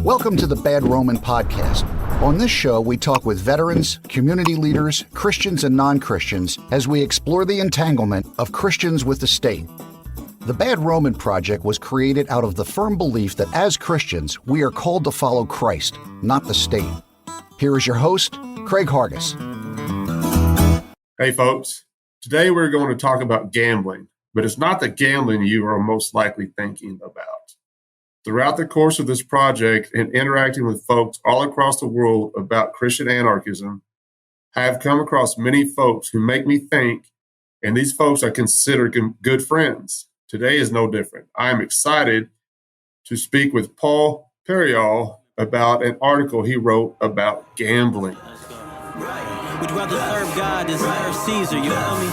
Welcome to the Bad Roman Podcast. On this show, we talk with veterans, community leaders, Christians and non-Christians as we explore the entanglement of Christians with the state. The Bad Roman Project was created out of the firm belief that as Christians, we are called to follow Christ, not the state. Here is your host, Craig Hargis. Hey folks, today we're going to talk about gambling, but it's not the gambling you are most likely thinking about. Throughout the course of this project and interacting with folks all across the world about Christian anarchism, I have come across many folks who make me think, and these folks I consider good friends. Today is no different. I am excited to speak with Paul Parayil about an article he wrote about gambling. Right. Would you rather serve God than serve Caesar? You feel me?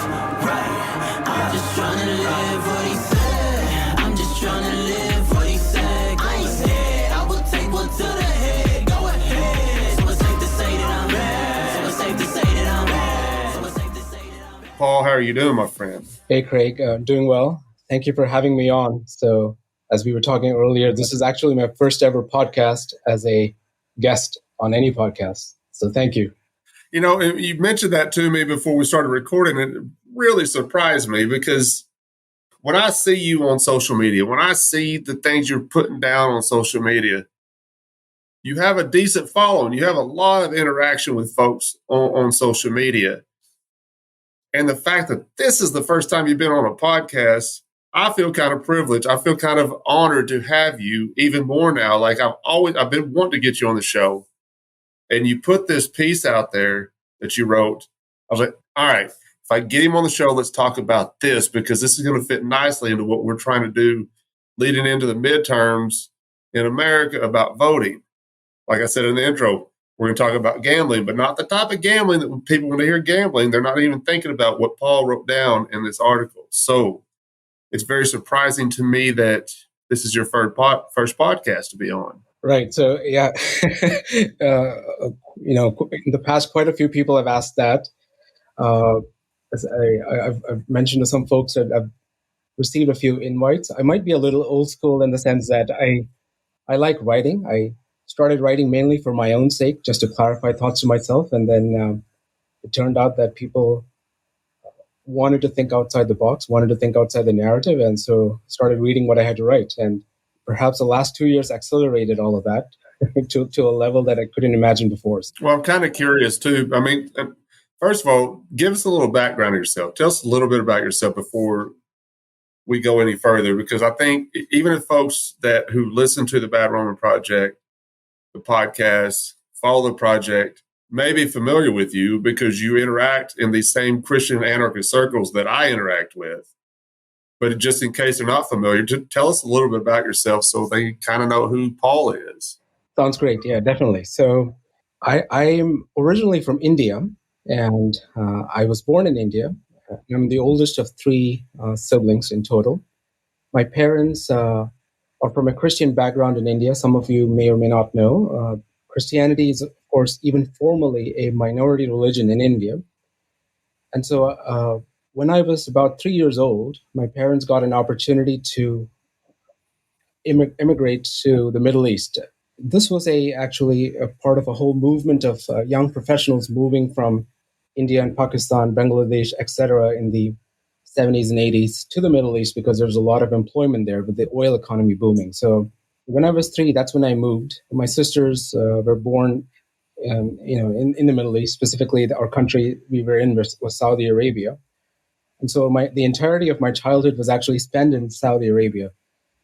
Right. I'm just trying to live what he said. I'm just trying to live what he said. I ain't scared. I will take one to the head. Go ahead. So it's safe to say that I'm bad. So it's safe to say that I'm bad. So it's safe to say that I'm bad. Paul, how are you doing, my friend? Hey, Craig. Doing well. Thank you for having me on. So, as we were talking earlier, this is actually my first ever podcast as a guest on any podcast. So, thank you. You know, you mentioned that to me before we started recording, and it really surprised me because when I see you on social media, when I see the things you're putting down on social media, you have a decent following. You have a lot of interaction with folks on social media. And the fact that this is the first time you've been on a podcast, I feel kind of privileged. I feel kind of honored to have you even more now. Like I've been wanting to get you on the show. And you put this piece out there that you wrote. I was like, all right, if I get him on the show, let's talk about this because this is going to fit nicely into what we're trying to do leading into the midterms in America about voting. Like I said in the intro, we're going to talk about gambling, but not the type of gambling that when people, when they hear gambling, they're not even thinking about what Paul wrote down in this article. So it's very surprising to me that this is your first podcast to be on. Right. So, yeah, in the past, quite a few people have asked that. I've mentioned to some folks that I've received a few invites. I might be a little old school in the sense that I like writing. I started writing mainly for my own sake, just to clarify thoughts to myself. And then it turned out that people wanted to think outside the box, wanted to think outside the narrative, and so started reading what I had to write. And perhaps the last 2 years accelerated all of that to a level that I couldn't imagine before. Well, I'm kind of curious, too. I mean, first of all, give us a little background of yourself. Tell us a little bit about yourself before we go any further, because I think even if folks who listen to the Bad Roman Project, the podcast, follow the project, may be familiar with you because you interact in these same Christian anarchist circles that I interact with. But just in case they're not familiar, tell us a little bit about yourself so they kind of know who Paul is. Sounds great. Yeah, definitely. So I am originally from India, and I was born in India. I'm the oldest of three siblings in total. My parents are from a Christian background in India. Some of you may or may not know. Christianity is, of course, even formally a minority religion in India. And so when I was about 3 years old, my parents got an opportunity to immigrate to the Middle East. This was actually a part of a whole movement of young professionals moving from India and Pakistan, Bangladesh, etc. in the 70s and 80s to the Middle East because there was a lot of employment there with the oil economy booming. So when I was 3, that's when I moved. My sisters were born in the Middle East, specifically our country we were in was Saudi Arabia. And so the entirety of my childhood was actually spent in Saudi Arabia.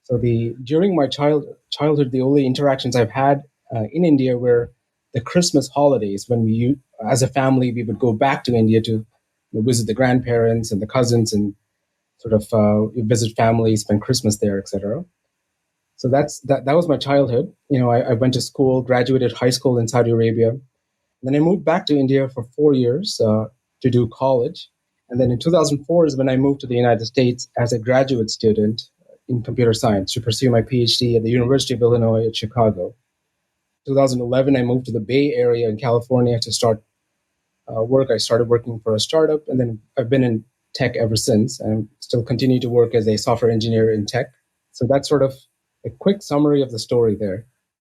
So during my childhood, the only interactions I've had in India were the Christmas holidays when as a family, we would go back to India to visit the grandparents and the cousins and sort of visit families, spend Christmas there, etc. So that was my childhood. I went to school, graduated high school in Saudi Arabia. Then I moved back to India for 4 years to do college. And then in 2004 is when I moved to the United States as a graduate student in computer science to pursue my PhD at the University of Illinois at Chicago. 2011, I moved to the Bay Area in California to start work. I started working for a startup, and then I've been in tech ever since, and still continue to work as a software engineer in tech. So that's sort of a quick summary of the story there.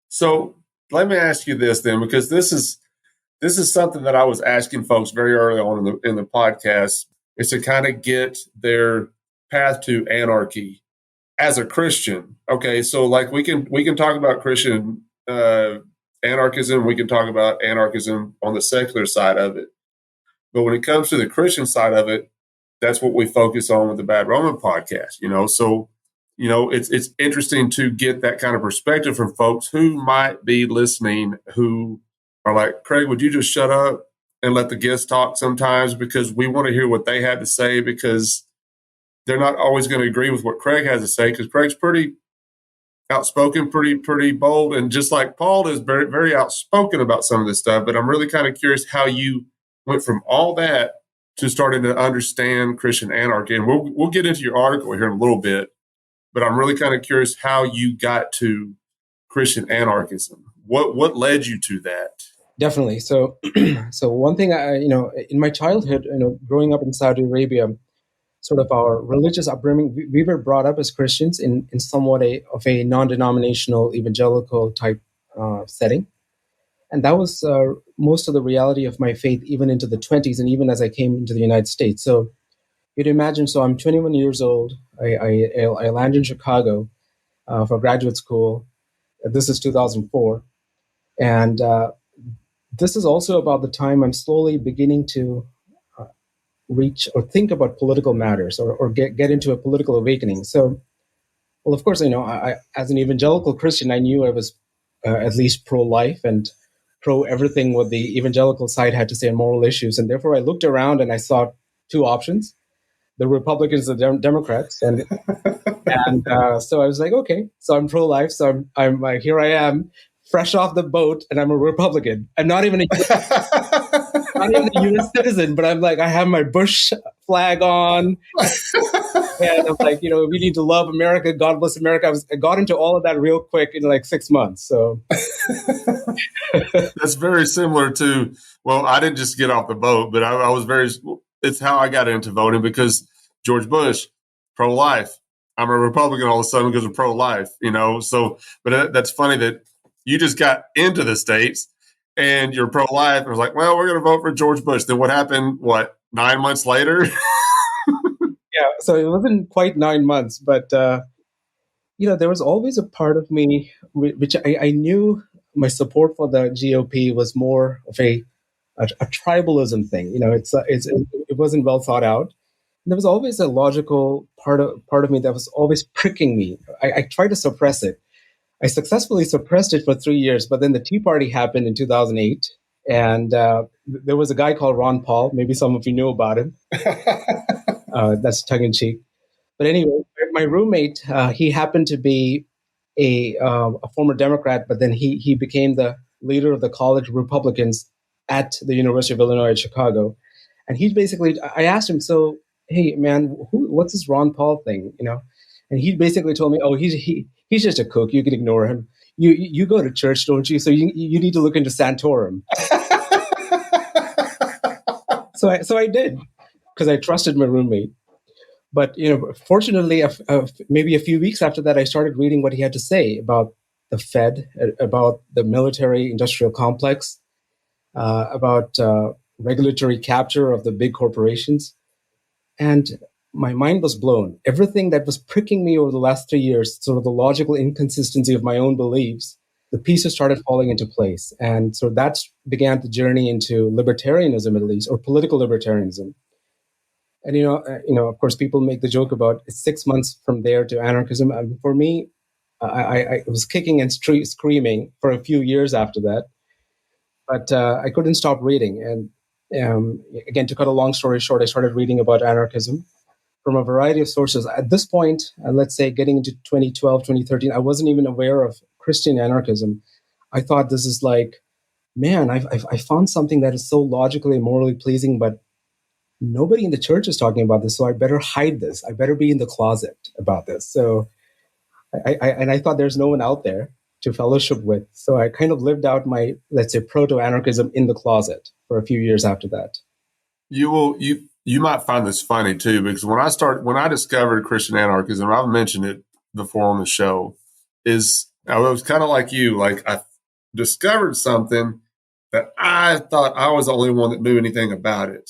So let me ask you this then, because this is something that I was asking folks very early on in the podcast, is to kind of get their path to anarchy as a Christian. Okay, so like we can talk about Christian anarchism, we can talk about anarchism on the secular side of it, but when it comes to the Christian side of it, that's what we focus on with the Bad Roman podcast. So it's interesting to get that kind of perspective from folks who might be listening, who are like, Craig, would you just shut up and let the guests talk sometimes, because we want to hear what they had to say, because they're not always going to agree with what Craig has to say, because Craig's pretty outspoken, pretty bold, and just like Paul is very, very outspoken about some of this stuff. But I'm really kind of curious how you went from all that to starting to understand Christian anarchy. And we'll get into your article here in a little bit, but I'm really kind of curious how you got to Christian anarchism. What led you to that? Definitely. So, so one thing, in my childhood, growing up in Saudi Arabia, sort of our religious upbringing, we were brought up as Christians in somewhat of a non-denominational evangelical type setting. And that was most of the reality of my faith, even into the 20s and even as I came into the United States. So you'd imagine, so I'm 21 years old. I land in Chicago for graduate school. This is 2004. And this is also about the time I'm slowly beginning to reach or think about political matters or get into a political awakening. So, well, of course, I as an evangelical Christian, I knew I was at least pro-life and pro everything what the evangelical side had to say on moral issues. And therefore, I looked around and I saw two options: the Republicans, the Democrats, and so I was like, okay, so I'm pro-life, so I'm here I am, fresh off the boat, and I'm a Republican. I'm not even a U.S. citizen, but I'm like, I have my Bush flag on, and I'm like, we need to love America, God bless America. I got into all of that real quick in like 6 months. So that's very similar to, well, I didn't just get off the boat, but I was it's how I got into voting, because George Bush, pro-life. I'm a Republican all of a sudden because of pro-life, so, but that's funny that you just got into the States and you're pro-life. I was like, well, we're going to vote for George Bush. Then what happened? 9 months later? Yeah. So it wasn't quite 9 months, but, there was always a part of me which I knew my support for the GOP was more of a tribalism thing. It wasn't well thought out. There was always a logical part of me that was always pricking me. I tried to suppress it. I successfully suppressed it for 3 years, but then the Tea Party happened in 2008, and there was a guy called Ron Paul. Maybe some of you knew about him. That's tongue-in-cheek. But anyway, my roommate, he happened to be a former Democrat, but then he became the leader of the college Republicans at the University of Illinois at Chicago. And he basically, I asked him, so, hey, man, what's this Ron Paul thing, And he basically told me, oh, he's just a kook. You can ignore him. You go to church, don't you? So you need to look into Santorum. So I did, because I trusted my roommate. But fortunately, maybe a few weeks after that, I started reading what he had to say about the Fed, about the military-industrial complex, about regulatory capture of the big corporations, and my mind was blown. Everything that was pricking me over the last 3 years, sort of the logical inconsistency of my own beliefs, the pieces started falling into place. And so that began the journey into libertarianism, at least, or political libertarianism. And, of course, people make the joke about 6 months from there to anarchism. For me, I was kicking and screaming for a few years after that. But I couldn't stop reading. And again, to cut a long story short, I started reading about anarchism from a variety of sources. At this point, let's say getting into 2012, 2013, I wasn't even aware of Christian anarchism. I thought this is like, man, I found something that is so logically and morally pleasing, but nobody in the church is talking about this, so I better hide this. I better be in the closet about this. So I thought there's no one out there to fellowship with. So I kind of lived out my, let's say, proto-anarchism in the closet for a few years after that. You might find this funny too, because when I discovered Christian anarchism, I've mentioned it before on the show, is I was kind of like you. Like I discovered something that I thought I was the only one that knew anything about it.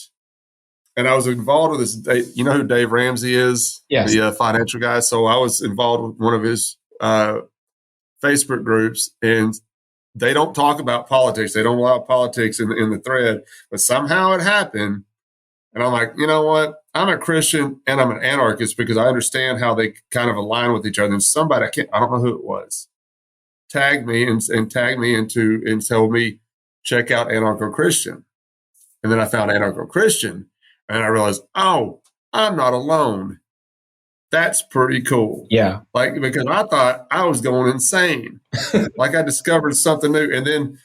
And I was involved with this. You know who Dave Ramsey is? Yes. The financial guy. So I was involved with one of his Facebook groups, and they don't talk about politics. They don't allow politics in the thread. But somehow it happened. And I'm like, you know what? I'm a Christian and I'm an anarchist because I understand how they kind of align with each other. And somebody, I don't know who it was, tagged me and tagged me into and told me, check out Anarcho-Christian. And then I found Anarcho-Christian and I realized, oh, I'm not alone. That's pretty cool. Yeah. Like, because I thought I was going insane. Like I discovered something new. And then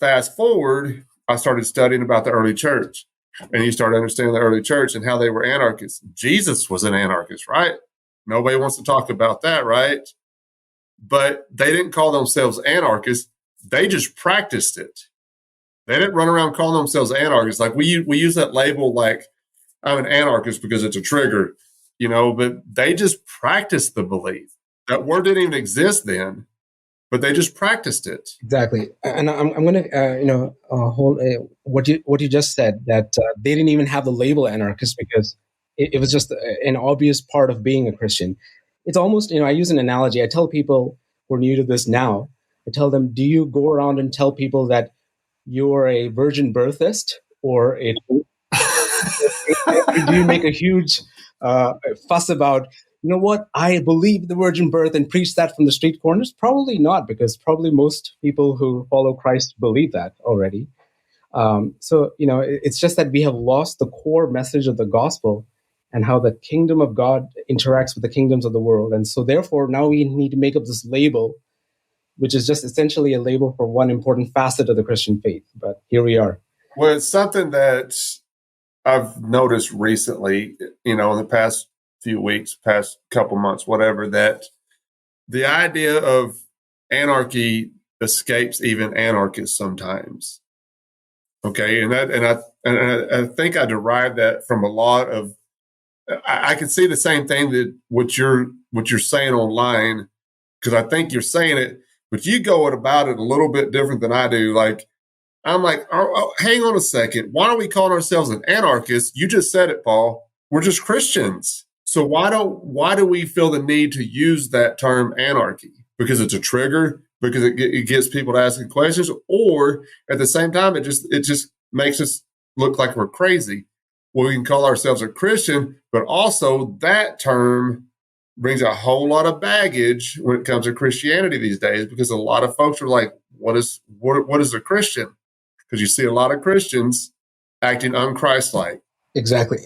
fast forward, I started studying about the early church. And you start understanding the early church and how they were anarchists. Jesus was an anarchist, right? Nobody wants to talk about that, right? But they didn't call themselves anarchists. They just practiced it. They didn't run around calling themselves anarchists. Like we use that label like I'm an anarchist because it's a trigger, but they just practiced the belief. That word didn't even exist then, but they just practiced it. Exactly. And I'm going to, hold what you just said, that they didn't even have the label anarchist because it was just an obvious part of being a Christian. It's almost, I use an analogy. I tell people who are new to this now, I tell them, do you go around and tell people that you're a virgin birthist, or do you make a huge fuss about, what, I believe the virgin birth and preach that from the street corners? Probably not, because probably most people who follow Christ believe that already. So, it's just that we have lost the core message of the gospel and how the kingdom of God interacts with the kingdoms of the world. And so therefore, now we need to make up this label, which is just essentially a label for one important facet of the Christian faith. But here we are. Well, it's something that I've noticed recently, in the past few weeks, past couple months, whatever, that the idea of anarchy escapes even anarchists sometimes. Okay, and I think I derived that from a lot of. I can see the same thing that what you're saying online, because I think you're saying it, but you go about it a little bit different than I do. Like I'm like, oh, hang on a second, why are we calling ourselves an anarchist? You just said it, Paul. We're just Christians. So why do we feel the need to use that term anarchy? Because it's a trigger, because it gets people to asking questions, or at the same time, it just makes us look like we're crazy. Well, we can call ourselves a Christian, but also that term brings a whole lot of baggage when it comes to Christianity these days, because a lot of folks are like, what is a Christian? Because you see a lot of Christians acting un-Christ-like. Exactly.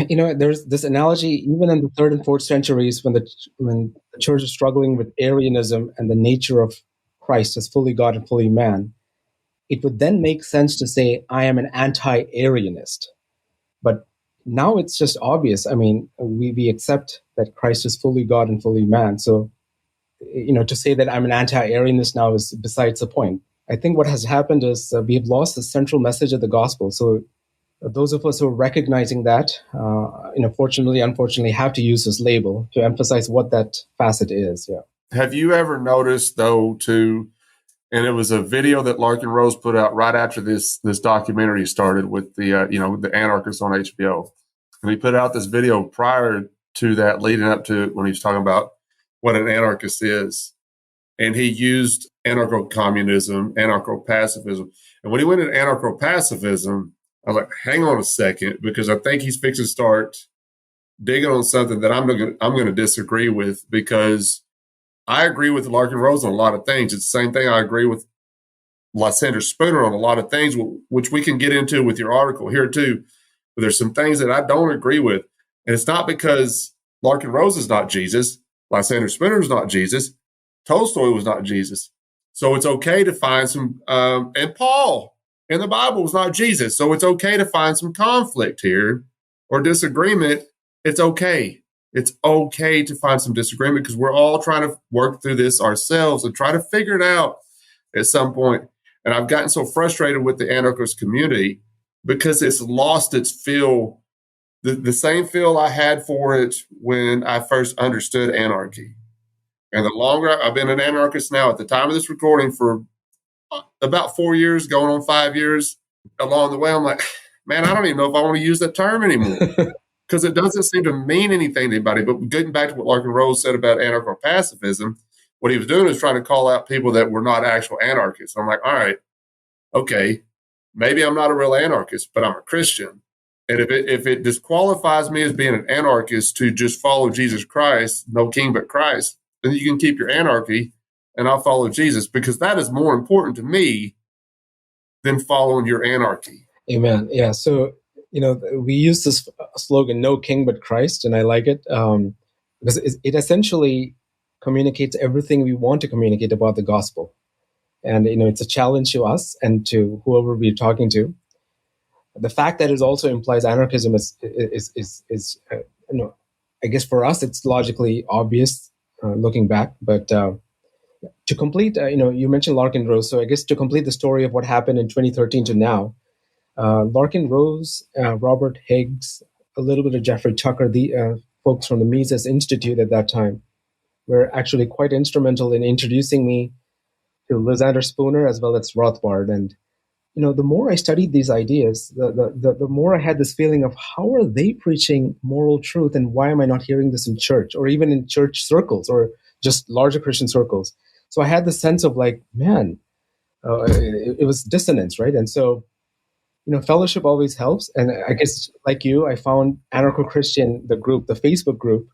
There's this analogy, even in the 3rd and 4th centuries, when the church is struggling with Arianism and the nature of Christ as fully God and fully man, it would then make sense to say, I am an anti-Arianist. But now it's just obvious. I mean, we accept that Christ is fully God and fully man. So, to say that I'm an anti-Arianist now is besides the point. I think what has happened is we have lost the central message of the gospel. So those of us who are recognizing that, fortunately, unfortunately, have to use this label to emphasize what that facet is. Yeah. Have you ever noticed, though, too, and it was a video that Larkin Rose put out right after this documentary started with the the Anarchist on HBO, and he put out this video prior to that, leading up to when he was talking about what an anarchist is, and he used anarcho-communism, anarcho-pacifism, and when he went into anarcho-pacifism, I was like, hang on a second, because I think he's fixing to start digging on something that I'm going to disagree with, because I agree with Larkin Rose on a lot of things. It's the same thing I agree with Lysander Spooner on a lot of things, which we can get into with your article here too. But there's some things that I don't agree with. And it's not because Larkin Rose is not Jesus. Lysander Spooner is not Jesus. Tolstoy was not Jesus. So it's okay to find some, and Paul in the Bible was not Jesus. So it's okay to find some conflict here or disagreement. It's okay. It's okay to find some disagreement, because we're all trying to work through this ourselves and try to figure it out at some point. And I've gotten so frustrated with the anarchist community because it's lost its feel, the same feel I had for it when I first understood anarchy. And the longer I've been an anarchist now, at the time of this recording, for about 4 years, going on 5 years, along the way, I'm like, man, I don't even know if I want to use that term anymore because it doesn't seem to mean anything to anybody. But getting back to what Larkin Rose said about anarcho-pacifism, what he was doing is trying to call out people that were not actual anarchists. I'm like, all right, okay, maybe I'm not a real anarchist, but I'm a Christian. And if it disqualifies me as being an anarchist to just follow Jesus Christ, no king but Christ, then you can keep your anarchy and I'll follow Jesus, because that is more important to me than following your anarchy. Amen. Yeah. So, we use this slogan, no king but Christ, and I like it because it essentially communicates everything we want to communicate about the gospel. And, it's a challenge to us and to whoever we're talking to. The fact that it also implies anarchism is I guess for us, it's logically obvious looking back. But to complete, you mentioned Larkin Rose. So I guess to complete the story of what happened in 2013 to now, Larkin Rose, Robert Higgs, a little bit of Jeffrey Tucker, the folks from the Mises Institute at that time, were actually quite instrumental in introducing me to Lysander Spooner as well as Rothbard. And the more I studied these ideas, the more I had this feeling of how are they preaching moral truth, and why am I not hearing this in church or even in church circles or just larger Christian circles? So I had this sense of like, man, it was dissonance, right? And so, fellowship always helps. And I guess like you, I found Anarcho-Christian, the group, the Facebook group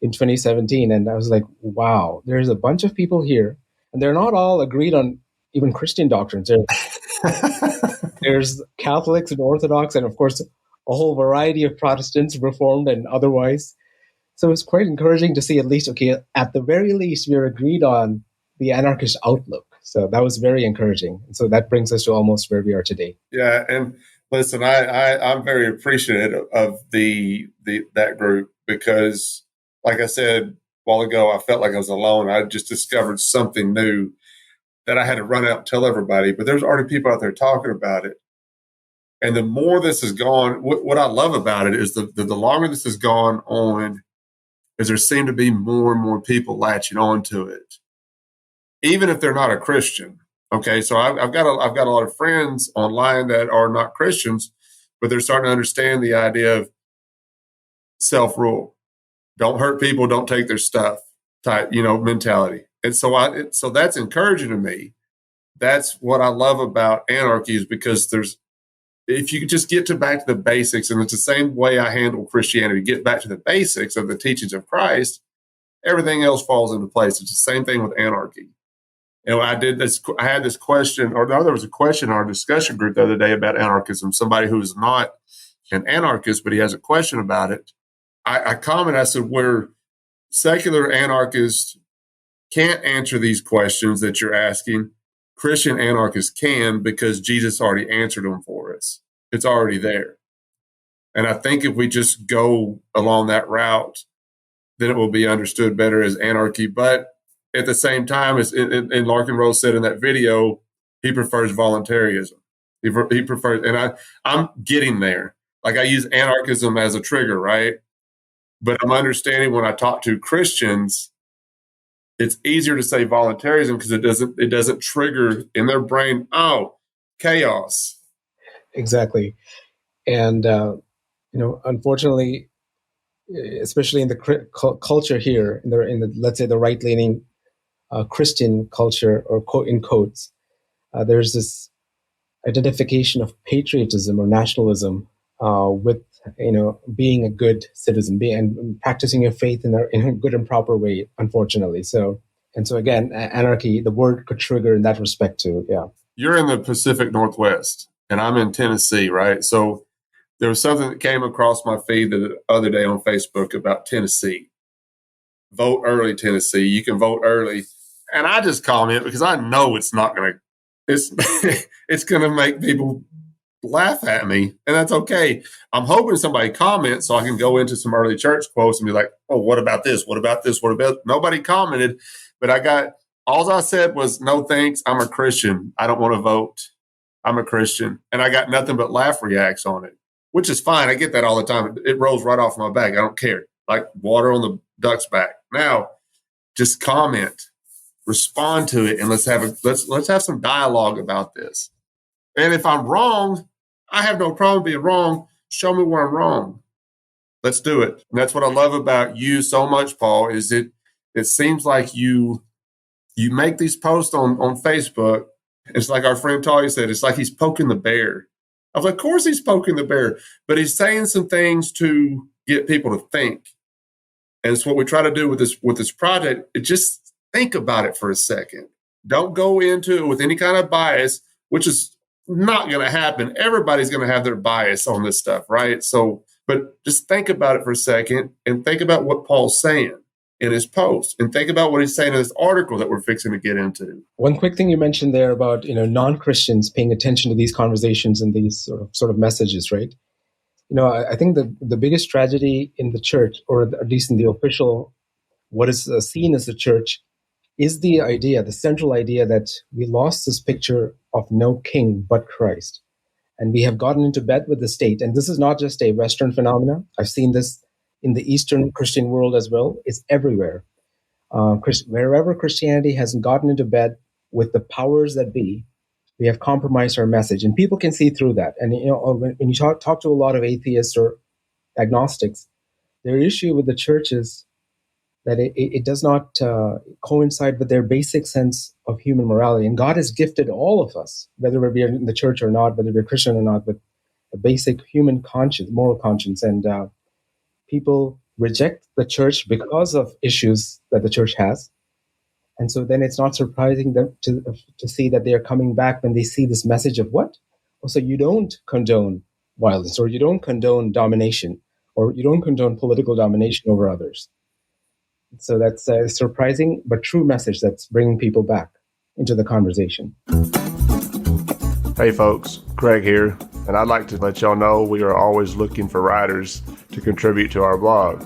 in 2017. And I was like, wow, there's a bunch of people here and they're not all agreed on even Christian doctrines. There's Catholics and Orthodox, and of course, a whole variety of Protestants, Reformed and otherwise. So it's quite encouraging to see at least, okay, at the very least, we're agreed on the anarchist outlook. So that was very encouraging. And so that brings us to almost where we are today. Yeah, and listen, I'm very appreciative of that group because, like I said a while ago, I felt like I was alone. I just discovered something new that I had to run out and tell everybody. But there's already people out there talking about it. And the more this has gone, what I love about it is the longer this has gone on, is there seem to be more and more people latching onto it, even if they're not a Christian. Okay, so I've got a lot of friends online that are not Christians, but they're starting to understand the idea of self-rule. Don't hurt people, don't take their stuff type, mentality. And so that's encouraging to me. That's what I love about anarchy, is because if you could just get back to the basics, and it's the same way I handle Christianity, get back to the basics of the teachings of Christ, everything else falls into place. It's the same thing with anarchy. I had this question, or there was a question in our discussion group the other day about anarchism. Somebody who is not an anarchist, but he has a question about it. I commented, I said, where secular anarchists can't answer these questions that you're asking, Christian anarchists can, because Jesus already answered them for us. It's already there. And I think if we just go along that route, then it will be understood better as anarchy. But at the same time, as and Larkin Rose said in that video, he prefers voluntarism. He prefers, and I'm getting there. Like, I use anarchism as a trigger, right? But I'm understanding when I talk to Christians, it's easier to say voluntarism because it doesn't trigger in their brain, chaos. Exactly. And unfortunately, especially in the culture here, in the let's say the right-leaning Christian culture, or quote in quotes, there's this identification of patriotism or nationalism with being a good citizen, and practicing your faith in a good and proper way, unfortunately. So again, anarchy, the word could trigger in that respect too. Yeah. You're in the Pacific Northwest and I'm in Tennessee, right? So there was something that came across my feed the other day on Facebook about Tennessee. Vote early, Tennessee. You can vote early. And I just comment because I know it's not going to, it's going to make people laugh at me, and that's okay. I'm hoping somebody comments so I can go into some early church quotes and be like, oh, what about this? What about this? What about? Nobody commented, but all I said was, no thanks, I'm a Christian. I don't want to vote. I'm a Christian. And I got nothing but laugh reacts on it, which is fine. I get that all the time. It rolls right off my back. I don't care. Like water on the duck's back. Now, just comment, respond to it, and let's have some dialogue about this. And if I'm wrong, I have no problem being wrong. Show me where I'm wrong. Let's do it. And that's what I love about you so much, Paul, is it seems like you make these posts on Facebook. It's like our friend Talia said, it's like he's poking the bear. I was like, of course he's poking the bear, but he's saying some things to get people to think. And it's what we try to do with this project. Just think about it for a second. Don't go into it with any kind of bias, which is not going to happen. Everybody's going to have their bias on this stuff, right? So, but just think about it for a second and think about what Paul's saying in his post, and think about what he's saying in this article that we're fixing to get into. One quick thing you mentioned there about non-Christians paying attention to these conversations and these sort of messages, right? I think the biggest tragedy in the church, or at least in the official, what is seen as the church, is the central idea that we lost this picture of no king but Christ. And we have gotten into bed with the state. And this is not just a Western phenomenon. I've seen this in the Eastern Christian world as well. It's everywhere. Wherever Christianity has gotten into bed with the powers that be, we have compromised our message. And people can see through that. And when you talk to a lot of atheists or agnostics, their issue with the church is that it does not coincide with their basic sense of human morality. And God has gifted all of us, whether we're in the church or not, whether we're Christian or not, with a basic human conscience, moral conscience. And people reject the church because of issues that the church has. And so then it's not surprising them to see that they are coming back when they see this message of what? Oh, so you don't condone violence, or you don't condone domination, or you don't condone political domination over others. So that's a surprising but true message that's bringing people back into the conversation. Hey folks, Craig here, and I'd like to let y'all know we are always looking for writers to contribute to our blog.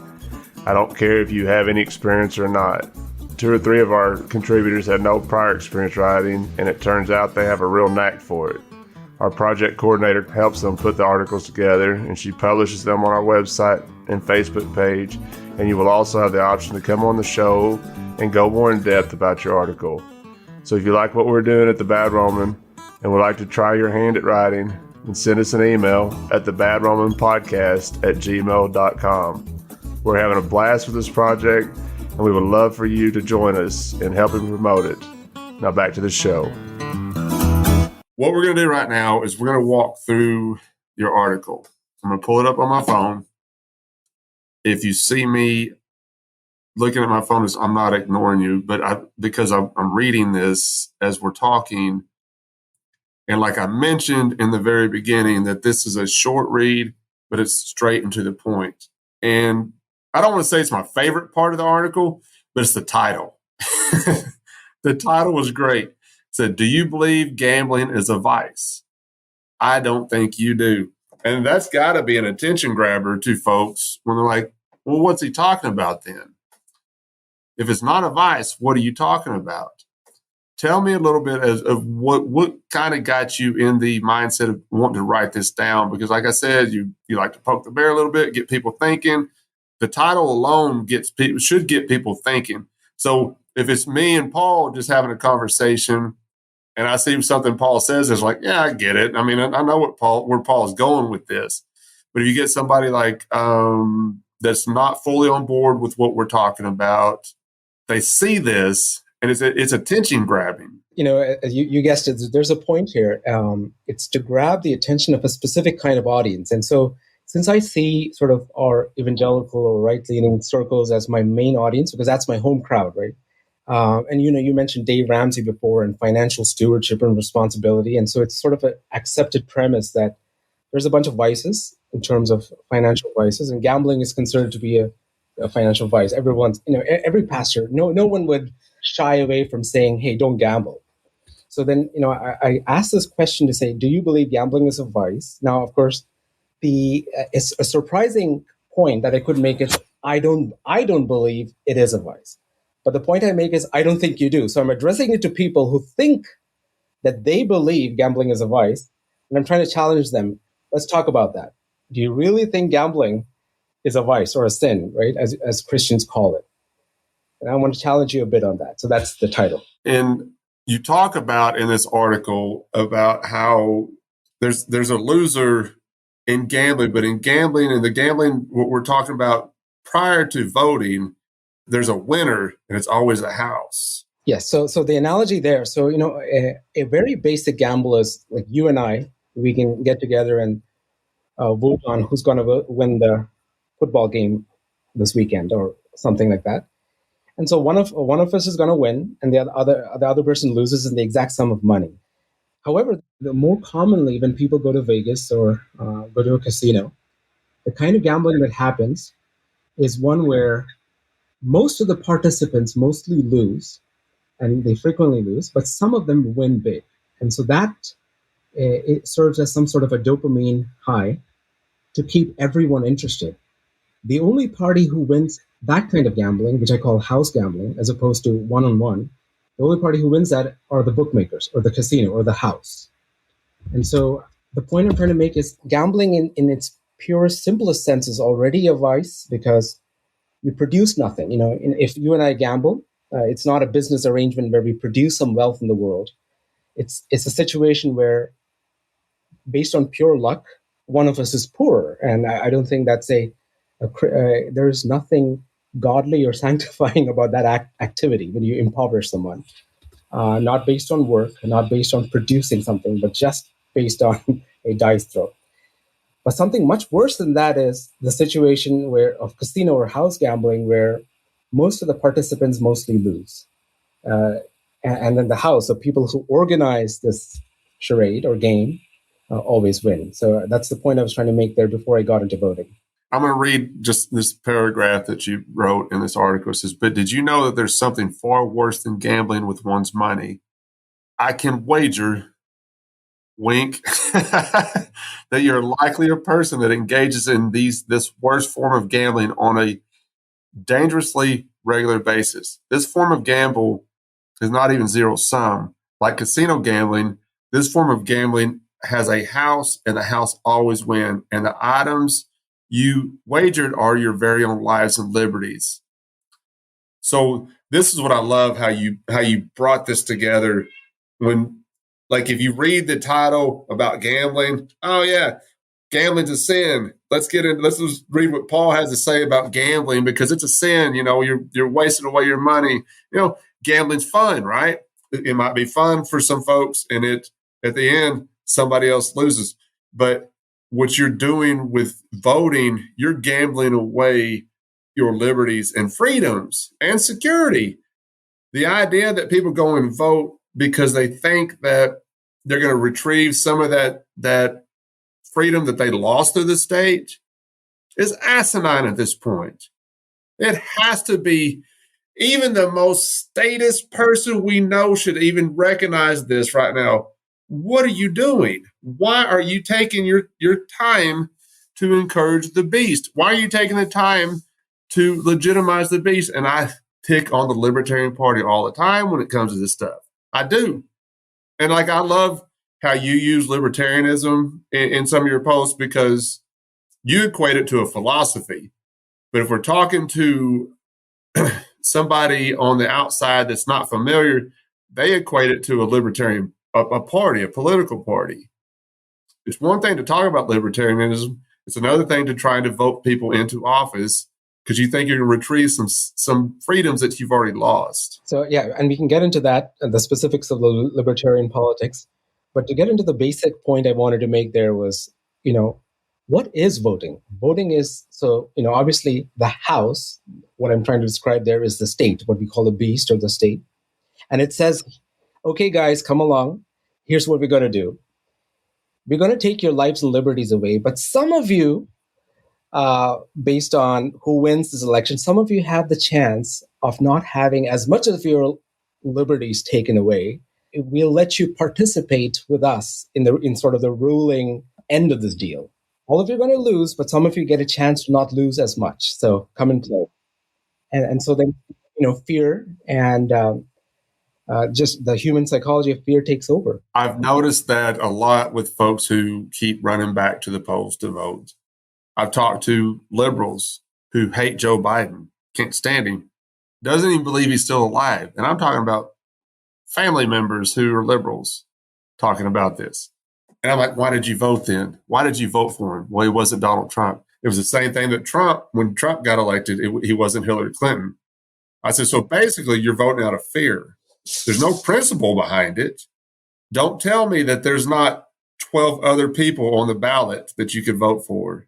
I don't care if you have any experience or not. 2 or 3 of our contributors had no prior experience writing, and it turns out they have a real knack for it. Our project coordinator helps them put the articles together, and she publishes them on our website and Facebook page, and you will also have the option to come on the show and go more in depth about your article. So if you like what we're doing at The Bad Roman and would like to try your hand at writing, then send us an email at thebadromanpodcast@gmail.com. We're having a blast with this project, and we would love for you to join us in helping promote it. Now back to the show. What we're going to do right now is we're going to walk through your article. I'm going to pull it up on my phone. If you see me looking at my phone, I'm not ignoring you, but because I'm reading this as we're talking. And like I mentioned in the very beginning, that this is a short read, but it's straight and to the point. And I don't want to say it's my favorite part of the article, but it's the title. The title was great. It said, "Do you believe gambling is a vice? I don't think you do." And that's got to be an attention grabber to folks when they're like, well, what's he talking about then? If it's not a vice, what are you talking about? Tell me a little bit of what kind of got you in the mindset of wanting to write this down. Because like I said, you like to poke the bear a little bit, get people thinking. The title alone should get people thinking. So if it's me and Paul just having a conversation and I see something Paul says, it's like, yeah, I get it. I mean, I know where Paul is going with this. But if you get somebody like that's not fully on board with what we're talking about, they see this and it's attention grabbing. You guessed it. There's a point here. It's to grab the attention of a specific kind of audience. And so since I see sort of our evangelical or right-leaning circles as my main audience, because that's my home crowd, right? And you mentioned Dave Ramsey before and financial stewardship and responsibility. And so it's sort of an accepted premise that there's a bunch of vices in terms of financial vices, and gambling is considered to be a financial vice. Everyone's, every pastor, no one would shy away from saying, hey, don't gamble. So then, I asked this question to say, do you believe gambling is a vice? Now, of course, it's a surprising point that I could make is I don't believe it is a vice. But the point I make is I don't think you do. So I'm addressing it to people who think that they believe gambling is a vice, and I'm trying to challenge them. Let's talk about that. Do you really think gambling is a vice or a sin, right? As Christians call it. And I want to challenge you a bit on that. So that's the title. And you talk about in this article about how there's a loser in gambling, but in gambling and the gambling, what we're talking about prior to voting, there's a winner and it's always a house. Yes. So the analogy there, so, a very basic gamble is like you and I, we can get together and vote on who's going to win the football game this weekend or something like that. And so one of us is going to win, and the other person loses in the exact sum of money. However, more commonly when people go to Vegas or go to a casino, the kind of gambling that happens is one where most of the participants mostly lose, and they frequently lose, but some of them win big. And so that it serves as some sort of a dopamine high to keep everyone interested. The only party who wins that kind of gambling, which I call house gambling, as opposed to one-on-one, the only party who wins that are the bookmakers or the casino or the house. And so the point I'm trying to make is gambling in its purest, simplest sense is already a vice because you produce nothing. If you and I gamble, it's not a business arrangement where we produce some wealth in the world. It's a situation where, based on pure luck, one of us is poorer. And I don't think that's there's nothing godly or sanctifying about that activity when you impoverish someone. Not based on work, not based on producing something, but just based on a dice throw. But something much worse than that is the situation of casino or house gambling where most of the participants mostly lose. And then the house, so people who organize this charade or game always win. So that's the point I was trying to make there before I got into voting. I'm going to read just this paragraph that you wrote in this article. It says, but did you know that there's something far worse than gambling with one's money? I can wager, wink, that you're likely a person that engages in this worst form of gambling on a dangerously regular basis. This form of gamble is not even zero sum. Like casino gambling, this form of gambling has a house and the house always win. And the items you wagered are your very own lives and liberties. So this is what I love, how you brought this together. When, like, if you read the title about gambling, oh yeah, gambling's a sin. Let's just read what Paul has to say about gambling because it's a sin. You're wasting away your money. Gambling's fun, right? It might be fun for some folks, and at the end somebody else loses. But what you're doing with voting, you're gambling away your liberties and freedoms and security. The idea that people go and vote because they think that they're going to retrieve some of that freedom that they lost through the state is asinine at this point. It has to be. Even the most statist person we know should even recognize this right now. What are you doing? Why are you taking your time to encourage the beast? Why are you taking the time to legitimize the beast? And I pick on the Libertarian Party all the time when it comes to this stuff. I do. And I love how you use libertarianism in some of your posts because you equate it to a philosophy. But if we're talking to somebody on the outside that's not familiar, they equate it to a libertarian, a party, a political party. It's one thing to talk about libertarianism. It's another thing to try to vote people into office because you think you're going to retrieve some freedoms that you've already lost. So, yeah, and we can get into that, the specifics of the libertarian politics. But to get into the basic point I wanted to make there was, what is voting? Voting is, obviously the house, what I'm trying to describe there is the state, what we call the beast or the state. And it says, okay, guys, come along. Here's what we're going to do. We're going to take your lives and liberties away. But some of you, based on who wins this election, some of you have the chance of not having as much of your liberties taken away. We'll let you participate with us in sort of the ruling end of this deal. All of you are going to lose, but some of you get a chance to not lose as much. So come and play. And so then, fear and just the human psychology of fear takes over. I've noticed that a lot with folks who keep running back to the polls to vote. I've talked to liberals who hate Joe Biden, can't stand him, doesn't even believe he's still alive. And I'm talking about family members who are liberals talking about this. And I'm like, why did you vote then? Why did you vote for him? Well, he wasn't Donald Trump. It was the same thing that Trump, when Trump got elected, he wasn't Hillary Clinton. I said, so basically you're voting out of fear. There's no principle behind it. Don't tell me that there's not 12 other people on the ballot that you could vote for.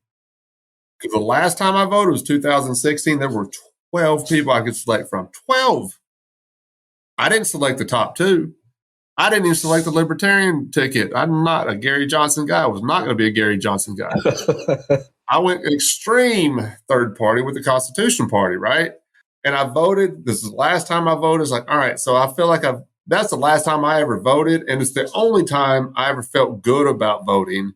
Because the last time I voted was 2016. There were 12 people I could select from. 12. I didn't select the top two. I didn't even select the libertarian ticket. I'm not a Gary Johnson guy. I was not going to be a Gary Johnson guy. I went extreme third party with the Constitution Party, right? And I voted. This is the last time I voted. It's like, all right, so I feel like that's the last time I ever voted. And it's the only time I ever felt good about voting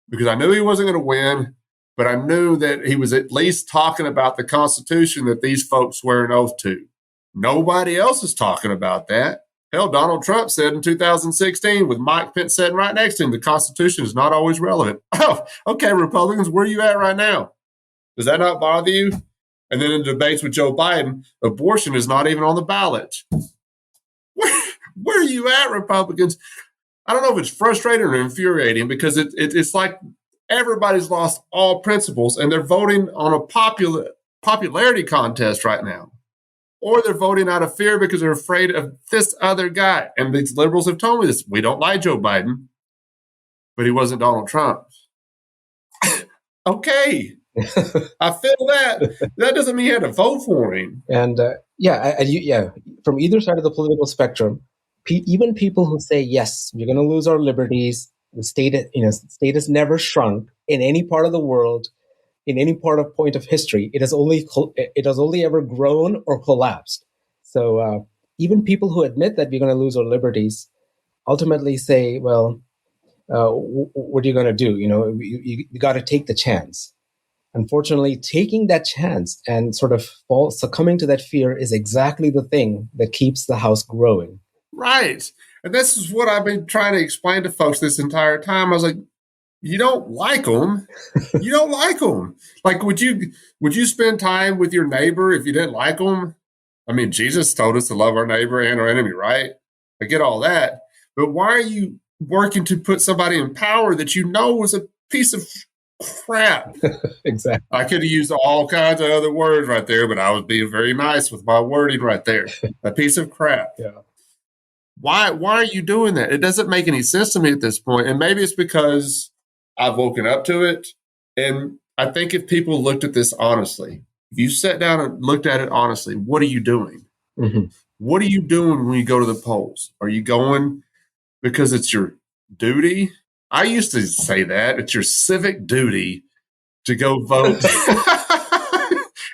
because I knew he wasn't going to win, but I knew that he was at least talking about the Constitution that these folks swear an oath to. Nobody else is talking about that. Hell, Donald Trump said in 2016 with Mike Pence sitting right next to him, the Constitution is not always relevant. Oh, okay, Republicans, where are you at right now? Does that not bother you? And then in debates with Joe Biden, abortion is not even on the ballot. Where are you at, Republicans? I don't know if it's frustrating or infuriating because it's like everybody's lost all principles and they're voting on a popularity contest right now. Or they're voting out of fear because they're afraid of this other guy. And these liberals have told me this. We don't like Joe Biden, but he wasn't Donald Trump. Okay. I feel that. That doesn't mean you had to vote for him. And from either side of the political spectrum, even people who say, yes, we're going to lose our liberties, the state has never shrunk in any part of the world, in any point of history. It has only ever grown or collapsed. So even people who admit that we're going to lose our liberties ultimately say, well, what are you going to do? You got to take the chance. Unfortunately, taking that chance and sort of succumbing to that fear is exactly the thing that keeps the house growing. Right. And this is what I've been trying to explain to folks this entire time. I was like, you don't like them. You don't like them. Like, would you spend time with your neighbor if you didn't like them? I mean, Jesus told us to love our neighbor and our enemy, right? I get all that. But why are you working to put somebody in power that you know was a piece of crap? Exactly. I could have used all kinds of other words right there, but I was being very nice with my wording right there. A piece of crap. Yeah. Why are you doing that? It doesn't make any sense to me at this point. And maybe it's because I've woken up to it. And I think if people looked at this honestly, if you sat down and looked at it honestly, what are you doing? Mm-hmm. What are you doing when you go to the polls? Are you going because it's your duty? I used to say that. It's your civic duty to go vote.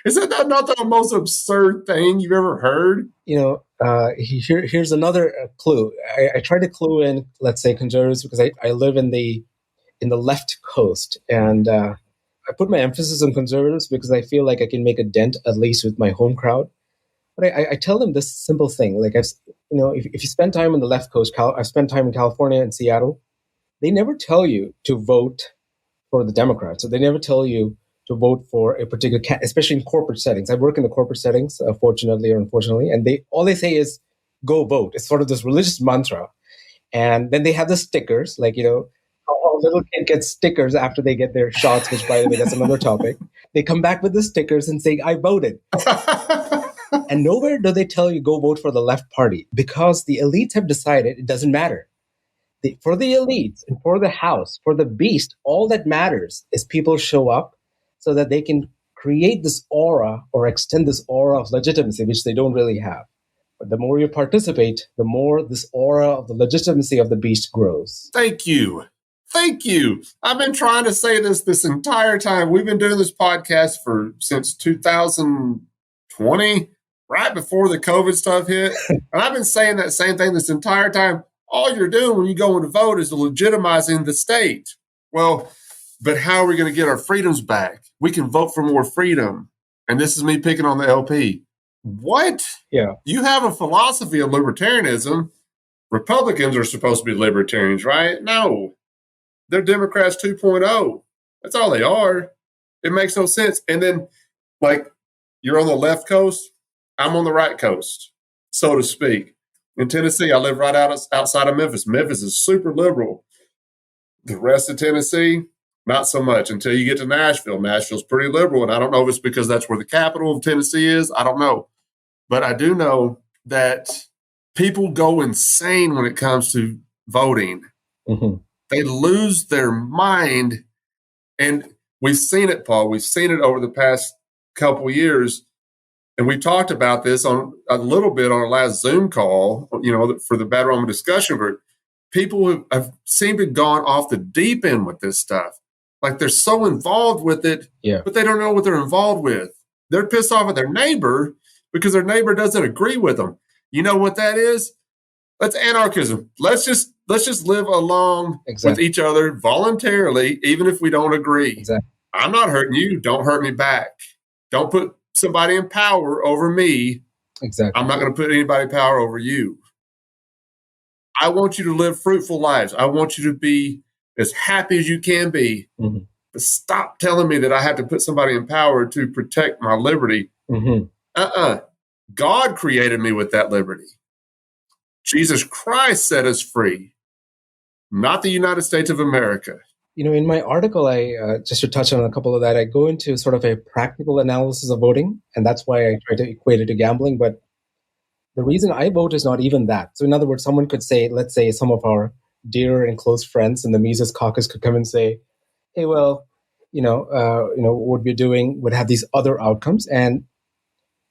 Isn't that not the most absurd thing you've ever heard? Here's another clue. I try to clue in, let's say, conservatives, because I live in the left coast, and I put my emphasis on conservatives because I feel like I can make a dent, at least with my home crowd. But I tell them this simple thing: like, if you spend time on the left coast, I've spent time in California and Seattle. They never tell you to vote for the Democrats, so they never tell you to vote for a particular, especially in corporate settings. I work in the corporate settings, fortunately or unfortunately, and all they say is "go vote." It's sort of this religious mantra, and then they have the stickers, like how a little kid gets stickers after they get their shots, which, by the way, that's another topic. They come back with the stickers and say, "I voted." And nowhere do they tell you go vote for the left party, because the elites have decided it doesn't matter. For the elites and for the house, for the beast, all that matters is people show up so that they can create this aura or extend this aura of legitimacy, which they don't really have. But the more you participate, the more this aura of the legitimacy of the beast grows. Thank you. Thank you. I've been trying to say this entire time. We've been doing this podcast since 2020, right before the COVID stuff hit. And I've been saying that same thing this entire time. All you're doing when you go in to vote is legitimizing the state. Well, but how are we going to get our freedoms back? We can vote for more freedom. And this is me picking on the LP. What? Yeah. You have a philosophy of libertarianism. Republicans are supposed to be libertarians, right? No. They're Democrats 2.0. That's all they are. It makes no sense. And then, like, you're on the left coast. I'm on the right coast, so to speak. In Tennessee, I live right outside of Memphis. Memphis is super liberal. The rest of Tennessee, not so much until you get to Nashville. Nashville's pretty liberal, and I don't know if it's because that's where the capital of Tennessee is. I don't know. But I do know that people go insane when it comes to voting. Mm-hmm. They lose their mind. And we've seen it, Paul. We've seen it over the past couple years. And we talked about this on a little bit on our last Zoom call, for the Bad Roman discussion group. People have seemed to have gone off the deep end with this stuff. Like they're so involved with it, but they don't know what they're involved with. They're pissed off at their neighbor because their neighbor doesn't agree with them. You know what that is? That's anarchism. Let's just live along with each other voluntarily, even if we don't agree. Exactly. I'm not hurting you. Don't hurt me back. Don't put somebody in power over me. Exactly. I'm not going to put anybody in power over you. I want you to live fruitful lives. I want you to be as happy as you can be. Mm-hmm. But stop telling me that I have to put somebody in power to protect my liberty. Mm-hmm. God created me with that liberty. Jesus Christ set us free, not the United States of America. In my article, I just to touch on a couple of that, I go into sort of a practical analysis of voting, and that's why I try to equate it to gambling. But the reason I vote is not even that. So in other words, someone could say, let's say some of our dear and close friends in the Mises caucus could come and say, hey, well, what we're doing would have these other outcomes and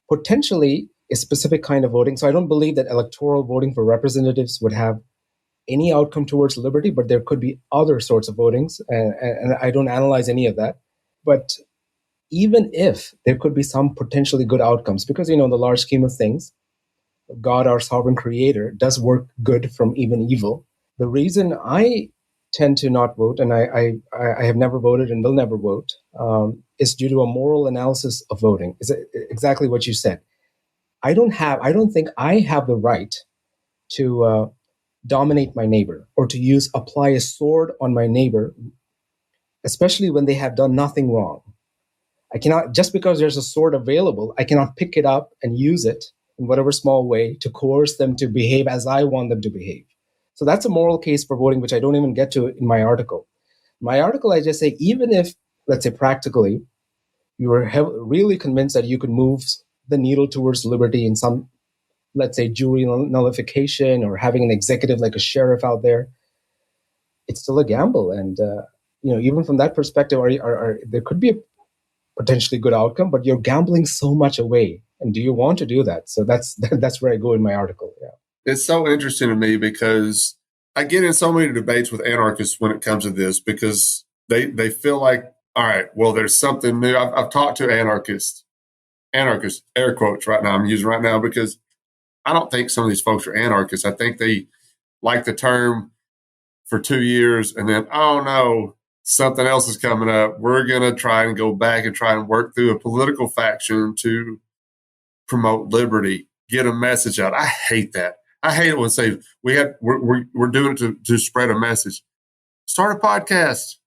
potentially a specific kind of voting. So I don't believe that electoral voting for representatives would have any outcome towards liberty, but there could be other sorts of votings, and I don't analyze any of that. But even if there could be some potentially good outcomes, because, in the large scheme of things, God, our sovereign creator, does work good from even evil. The reason I tend to not vote, and I have never voted and will never vote, is due to a moral analysis of voting. Is exactly what you said. I don't think I have the right to dominate my neighbor or to apply a sword on my neighbor, especially when they have done nothing wrong. I cannot, just because there's a sword available, I cannot pick it up and use it in whatever small way to coerce them to behave as I want them to behave. So that's a moral case for voting, which I don't even get to in my article. In my article, I just say, even if, let's say practically, you were really convinced that you could move the needle towards liberty in some, let's say, jury nullification or having an executive like a sheriff out there, it's still a gamble. And, even from that perspective, there could be a potentially good outcome, but you're gambling so much away. And do you want to do that? So that's where I go in my article. Yeah. It's so interesting to me because I get in so many debates with anarchists when it comes to this because they feel like, all right, well, there's something new. I've talked to anarchists, air quotes right now, I'm using right now because I don't think some of these folks are anarchists. I think they like the term for 2 years and then, oh no, something else is coming up. We're going to try and go back and try and work through a political faction to promote liberty, get a message out. I hate that. I hate it when they say we're doing it to spread a message. Start a podcast.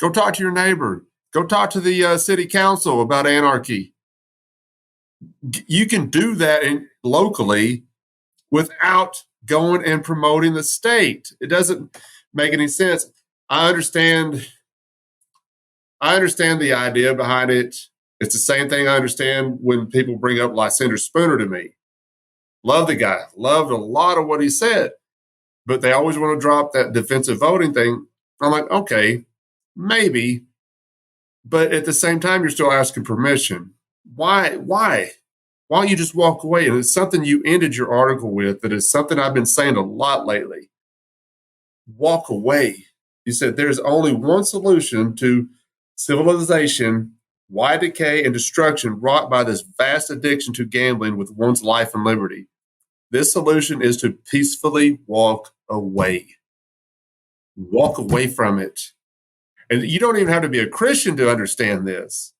Go talk to your neighbor. Go talk to the city council about anarchy. You can do that locally without going and promoting the state. It doesn't make any sense. I understand the idea behind it. It's the same thing I understand when people bring up Lysander Spooner to me. Love the guy. Loved a lot of what he said. But they always want to drop that defensive voting thing. I'm like, okay, maybe. But at the same time, you're still asking permission. Why? Why don't you just walk away? And it's something you ended your article with that is something I've been saying a lot lately. Walk away. You said there's only one solution to civilization, wide decay, and destruction wrought by this vast addiction to gambling with one's life and liberty. This solution is to peacefully walk away. Walk away from it. And you don't even have to be a Christian to understand this.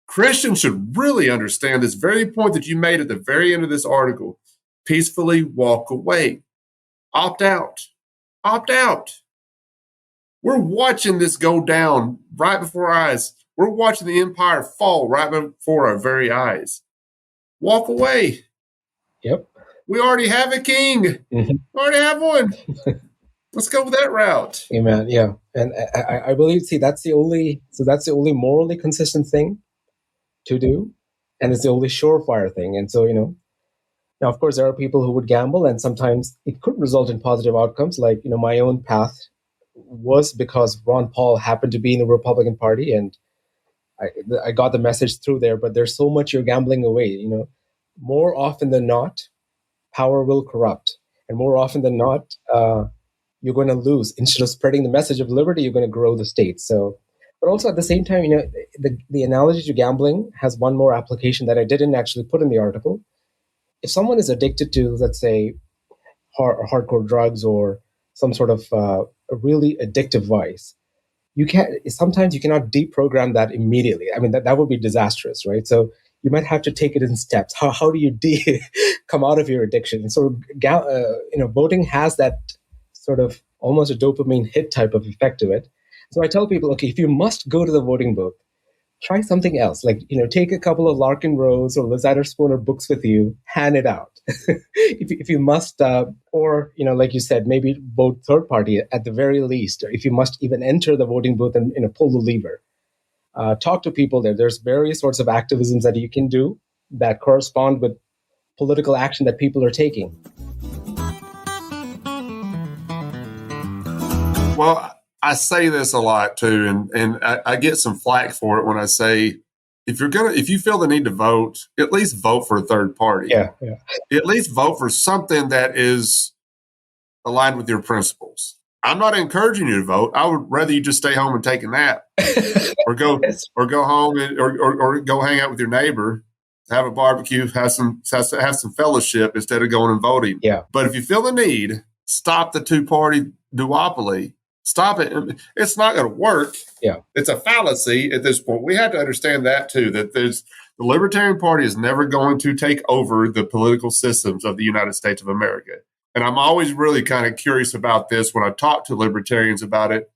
Christians should really understand this very point that you made at the very end of this article. Peacefully walk away. Opt out. Opt out. We're watching this go down right before our eyes. We're watching the empire fall right before our very eyes. walk away. Yep. We already have a king. Mm-hmm. We already have one. Let's go with that route. Amen. Yeah. And I believe, that's the only morally consistent thing to do. And it's the only surefire thing. And so, now, of course, there are people who would gamble, and sometimes it could result in positive outcomes. Like, my own path was because Ron Paul happened to be in the Republican Party, and I got the message through there. But there's so much you're gambling away. More often than not, power will corrupt, and more often than not, you're going to lose. Instead of spreading the message of liberty, you're going to grow the state. So, but also at the same time, the analogy to gambling has one more application that I didn't actually put in the article. If someone is addicted to, let's say, hardcore drugs or some sort of a really addictive vice, sometimes you cannot deprogram that immediately. I mean, that would be disastrous, right? So you might have to take it in steps. How do you come out of your addiction? And so, voting has that sort of almost a dopamine hit type of effect to it. So I tell people, okay, if you must go to the voting booth, try something else. Like, take a couple of Larkin Rose or Liz Spooner books with you, hand it out. if you must, or, like you said, maybe vote third party at the very least. If you must even enter the voting booth and, pull the lever. Talk to people there. There's various sorts of activisms that you can do that correspond with political action that people are taking. Well, I say this a lot too, and I get some flack for it when I say, if you feel the need to vote, at least vote for a third party. Yeah. At least vote for something that is aligned with your principles. I'm not encouraging you to vote. I would rather you just stay home and take a nap, or go home or go hang out with your neighbor, have a barbecue, have some fellowship instead of going and voting. Yeah. But if you feel the need, stop the two-party duopoly. Stop it. It's not going to work. Yeah. It's a fallacy at this point. We have to understand that too, that the Libertarian Party is never going to take over the political systems of the United States of America. And I'm always really kind of curious about this when I talk to libertarians about it.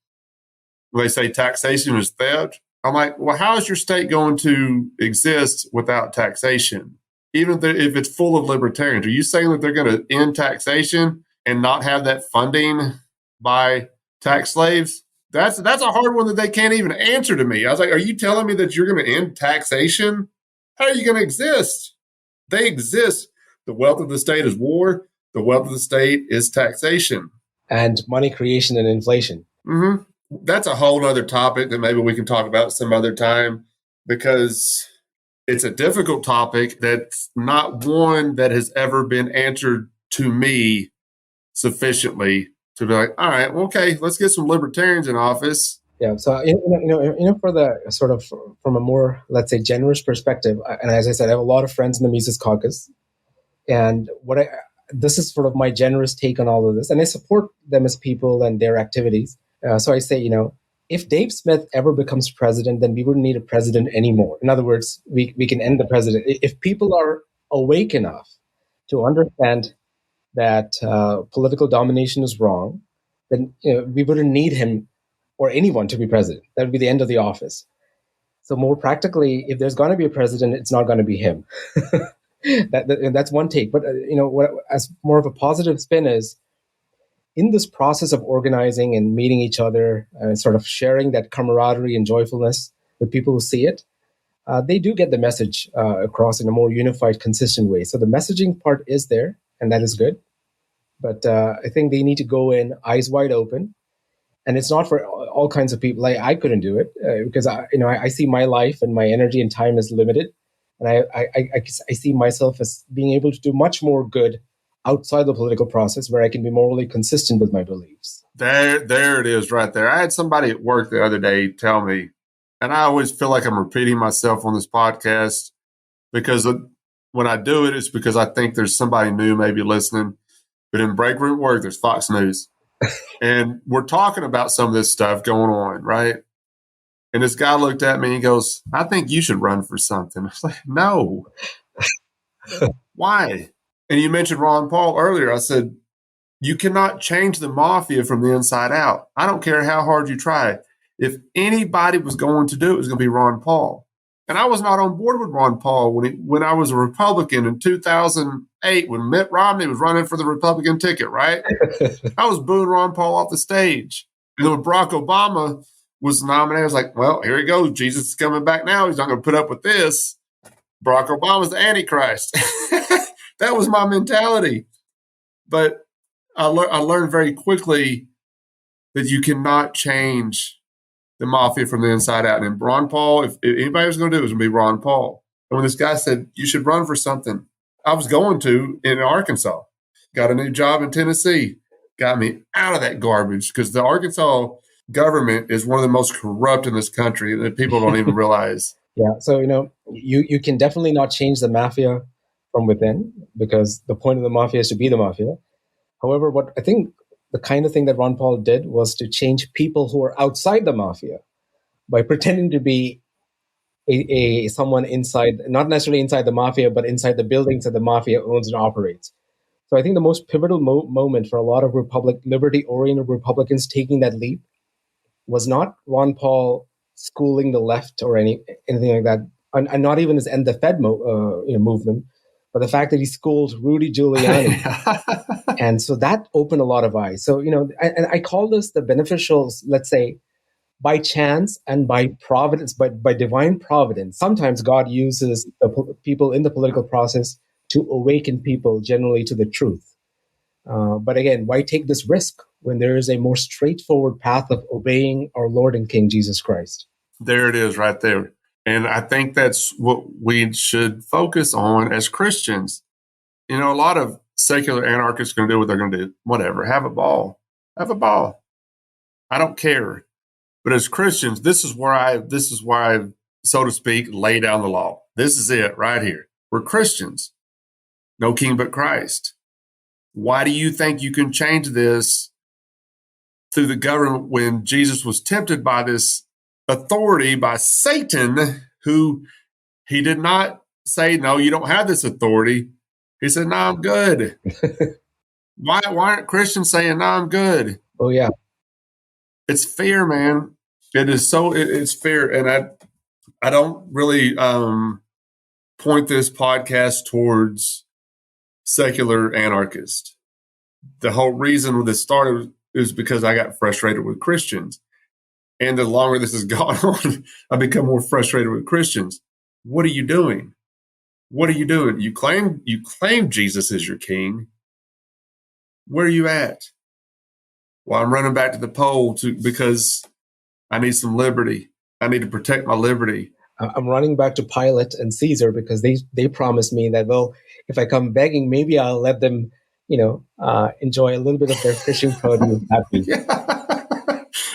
When they say taxation is theft, I'm like, well, how is your state going to exist without taxation? Even if it's full of libertarians, are you saying that they're going to end taxation and not have that funding by tax slaves? That's a hard one that they can't even answer to me. I was like, are you telling me that you're going to end taxation? How are you going to exist? They exist. The wealth of the state is war. The wealth of the state is taxation. And money creation and inflation. Mm-hmm. That's a whole other topic that maybe we can talk about some other time, because it's a difficult topic that's not one that has ever been answered to me sufficiently to be like, all right, well, okay, let's get some libertarians in office. Yeah. So, for the sort of from a more, let's say, generous perspective, and as I said, I have a lot of friends in the Mises Caucus, and this is sort of my generous take on all of this, and I support them as people and their activities. So I say, if Dave Smith ever becomes president, then we wouldn't need a president anymore. In other words, we can end the president. If people are awake enough to understand that political domination is wrong, then we wouldn't need him or anyone to be president. That would be the end of the office. So more practically, if there's going to be a president, it's not going to be him. That's one take. But as more of a positive spin is, in this process of organizing and meeting each other and sort of sharing that camaraderie and joyfulness with people who see it, they do get the message across in a more unified, consistent way. So the messaging part is there, and that is good. But I think they need to go in eyes wide open. And it's not for all kinds of people. Like, I couldn't do it because I see my life and my energy and time is limited. And I see myself as being able to do much more good outside the political process, where I can be morally consistent with my beliefs. There it is right there. I had somebody at work the other day tell me, and I always feel like I'm repeating myself on this podcast, because when I do it, it's because I think there's somebody new maybe listening. But in break room work, there's Fox News. And we're talking about some of this stuff going on, right? And this guy looked at me and he goes, I think you should run for something. I was like, no. Why? And you mentioned Ron Paul earlier. I said, you cannot change the mafia from the inside out. I don't care how hard you try. If anybody was going to do it, it was going to be Ron Paul. And I was not on board with Ron Paul when I was a Republican in 2008, when Mitt Romney was running for the Republican ticket, right? I was booing Ron Paul off the stage. And then when Barack Obama was nominated, I was like, well, here he goes. Jesus is coming back now. He's not going to put up with this. Barack Obama's the Antichrist. That was my mentality. But I learned very quickly that you cannot change the mafia from the inside out. And Ron Paul, if anybody was going to do it, was going to be Ron Paul. And when this guy said, you should run for something, I was going to in Arkansas. Got a new job in Tennessee. Got me out of that garbage, because the Arkansas government is one of the most corrupt in this country that people don't even realize. Yeah. So, you can definitely not change the mafia from within, because the point of the mafia is to be the mafia. However, what I think the kind of thing that Ron Paul did was to change people who are outside the mafia by pretending to be someone inside, not necessarily inside the mafia, but inside the buildings that the mafia owns and operates. So I think the most pivotal moment for a lot of liberty-oriented Republicans taking that leap was not Ron Paul schooling the left or anything like that, and not even his End the Fed movement, but the fact that he schooled Rudy Giuliani. And so that opened a lot of eyes. So, and I call this the beneficials, let's say, by chance and by providence, by divine providence. Sometimes God uses the people in the political process to awaken people generally to the truth. But again, why take this risk when there is a more straightforward path of obeying our Lord and King Jesus Christ? There it is right there. And I think that's what we should focus on as Christians. A lot of secular anarchists are going to do what they're going to do. Whatever. Have a ball. Have a ball. I don't care. But as Christians, this is where I, so to speak, lay down the law. This is it right here. We're Christians. No king but Christ. Why do you think you can change this through the government when Jesus was tempted by this authority, by Satan, who he did not say, no, you don't have this authority. He said, no, I'm good. Why aren't Christians saying, no, I'm good? Oh, yeah. It's fair, man. It is so, it's fair. And I don't really point this podcast towards secular anarchists. The whole reason this started is because I got frustrated with Christians. And the longer this has gone on, I become more frustrated with Christians. What are you doing? What are you doing? You claim Jesus is your king. Where are you at? Well, I'm running back to the poll because I need some liberty. I need to protect my liberty. I'm running back to Pilate and Caesar because they promised me that, well, if I come begging, maybe I'll let them, enjoy a little bit of their fishing produce happy.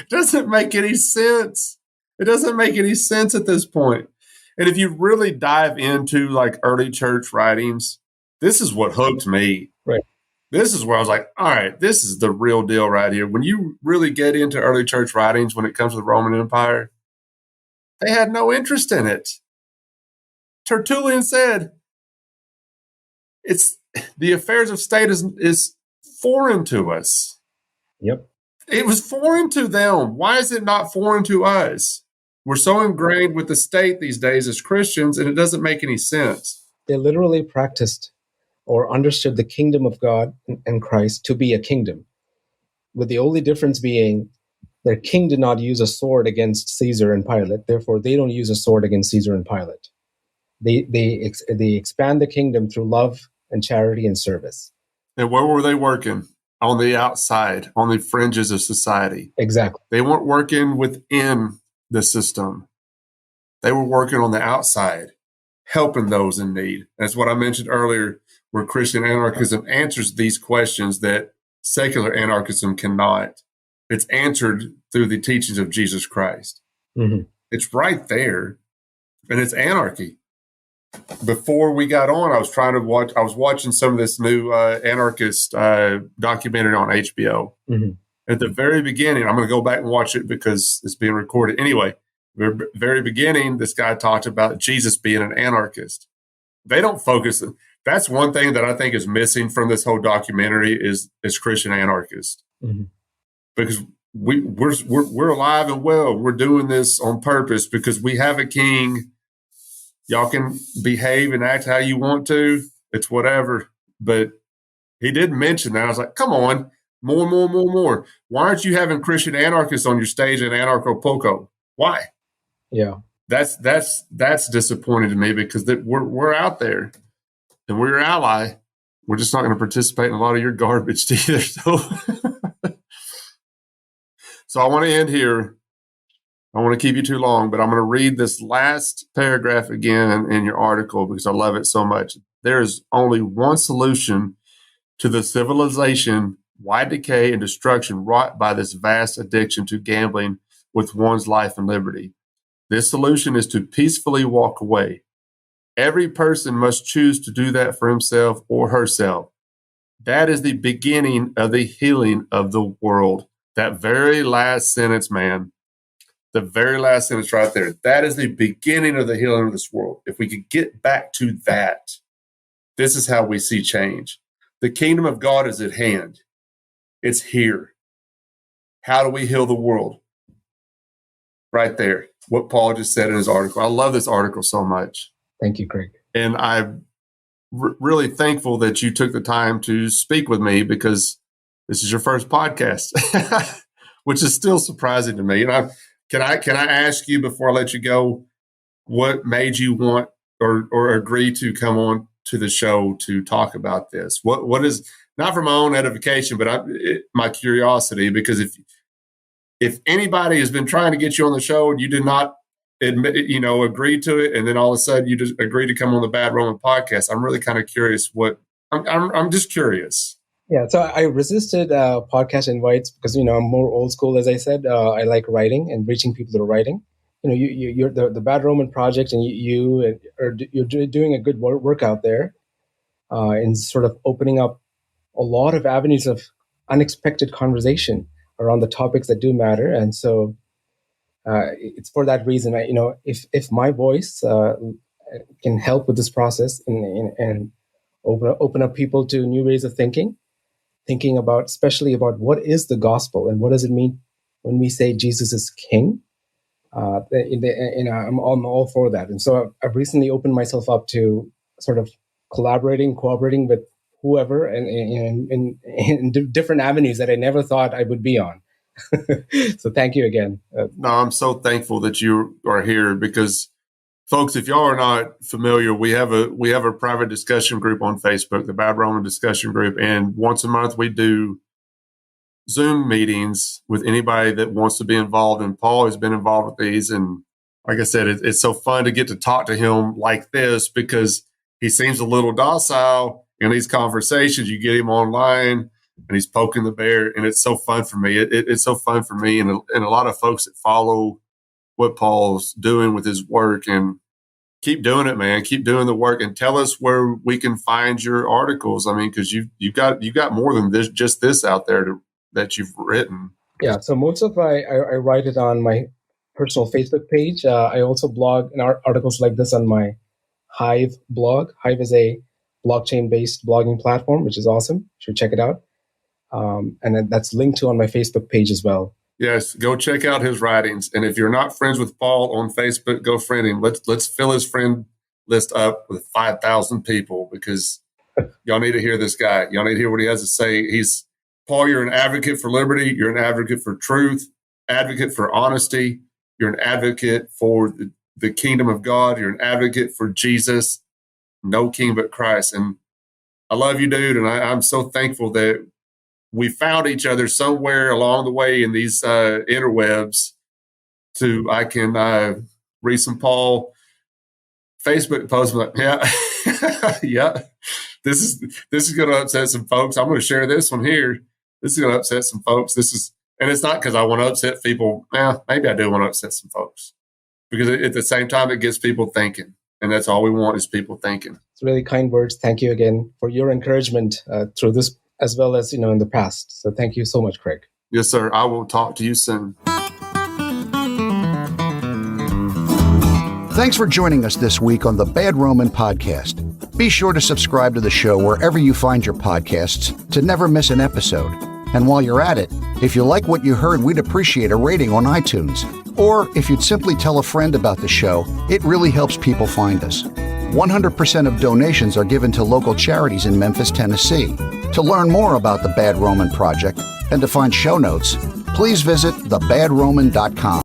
Doesn't make any sense. It doesn't make any sense at this point. And if you really dive into like early church writings, this is what hooked me. Right. This is where I was like, all right, this is the real deal right here. When you really get into early church writings, when it comes to the Roman Empire, they had no interest in it. Tertullian said, it's the affairs of state is foreign to us. Yep. It was foreign to them. Why is it not foreign to us? We're so ingrained with the state these days as Christians, and it doesn't make any sense. They literally practiced or understood the kingdom of God and Christ to be a kingdom, with the only difference being their king did not use a sword against Caesar and Pilate. Therefore, they don't use a sword against Caesar and Pilate. They expand the kingdom through love and charity and service. And where were they working? On the outside, on the fringes of society. Exactly. They weren't working within the system. They were working on the outside, helping those in need. That's what I mentioned earlier, where Christian anarchism answers these questions that secular anarchism cannot. It's answered through the teachings of Jesus Christ. Mm-hmm. It's right there, and it's anarchy. Before we got on, I was watching some of this new anarchist documentary on HBO. Mm-hmm. At the very beginning, I'm going to go back and watch it because it's being recorded. Anyway, the very beginning, this guy talked about Jesus being an anarchist. They don't focus. That's one thing that I think is missing from this whole documentary is Christian anarchist. Mm-hmm. Because we're alive and well. We're doing this on purpose because we have a king Y'all can behave and act how you want to. It's whatever. But he did mention that. I was like, come on, more. Why aren't you having Christian Anarchists on your stage in Anarcho Poco? Why? Yeah. That's disappointing to me, because we're out there and we're your ally. We're just not going to participate in a lot of your garbage either. So I want to end here. I want to keep you too long, but I'm going to read this last paragraph again in your article because I love it so much. There is only one solution to the civilization-wide decay and destruction wrought by this vast addiction to gambling with one's life and liberty. This solution is to peacefully walk away. Every person must choose to do that for himself or herself. That is the beginning of the healing of the world. That very last sentence, man. The very last sentence right there. That is the beginning of the healing of this world. If we could get back to that, this is how we see change. The kingdom of God is at hand. It's here. How do we heal the world? Right there. What Paul just said in his article. I love this article so much. Thank you, Craig. And I'm really thankful that you took the time to speak with me, because this is your first podcast, which is still surprising to me. And can I ask you before I let you go, what made you want or agree to come on to the show to talk about this? What is, not for my own edification, but my curiosity, because if anybody has been trying to get you on the show and you did not agree to it, and then all of a sudden you just agree to come on the Bad Roman podcast, I'm really kind of curious I'm just curious. Yeah, so I resisted podcast invites because, I'm more old school, as I said. I like writing and reaching people that are writing. You're the Bad Roman Project, and you're doing a good work out there in sort of opening up a lot of avenues of unexpected conversation around the topics that do matter. And so it's for that reason, if my voice can help with this process and open up people to new ways of thinking about, especially about what is the gospel and what does it mean when we say Jesus is King. I'm all for that. And so I've recently opened myself up to sort of cooperating with whoever in different avenues that I never thought I would be on. So thank you again. No, I'm so thankful that you are here, because folks, if y'all are not familiar, we have a private discussion group on Facebook, the Bad Roman discussion group. And once a month we do Zoom meetings with anybody that wants to be involved. And Paul has been involved with these. And like I said, it's so fun to get to talk to him like this, because he seems a little docile in these conversations. You get him online and he's poking the bear, and it's so fun for me. It's so fun for me and a lot of folks that follow what Paul's doing with his work. And keep doing it, man. Keep doing the work, and tell us where we can find your articles. I mean, because you got more than this out there that you've written. Yeah. So most of I write it on my personal Facebook page. I also blog articles like this on my Hive blog. Hive is a blockchain-based blogging platform, which is awesome. You should check it out. And that's linked to on my Facebook page as well. Yes, go check out his writings. And if you're not friends with Paul on Facebook, go friend him. Let's fill his friend list up with 5,000 people, because y'all need to hear this guy. Y'all need to hear what he has to say. Paul, you're an advocate for liberty. You're an advocate for truth, advocate for honesty. You're an advocate for the kingdom of God. You're an advocate for Jesus, no king but Christ. And I love you, dude. And I'm so thankful that we found each other somewhere along the way in these interwebs. I can read some Paul Facebook posts. I'm like, yeah, yeah. This is going to upset some folks. I'm going to share this one here. This is going to upset some folks. And it's not because I want to upset people. Maybe I do want to upset some folks, because at the same time, it gets people thinking. And that's all we want, is people thinking. It's really kind words. Thank you again for your encouragement through this, as well as, in the past. So thank you so much, Craig. Yes, sir. I will talk to you soon. Thanks for joining us this week on the Bad Roman Podcast. Be sure to subscribe to the show wherever you find your podcasts to never miss an episode. And while you're at it, If you like what you heard, we'd appreciate a rating on iTunes. Or if you'd simply tell a friend about the show, it really helps people find us. 100% of donations are given to local charities in Memphis, Tennessee. To learn more about the Bad Roman Project and to find show notes, please visit thebadroman.com.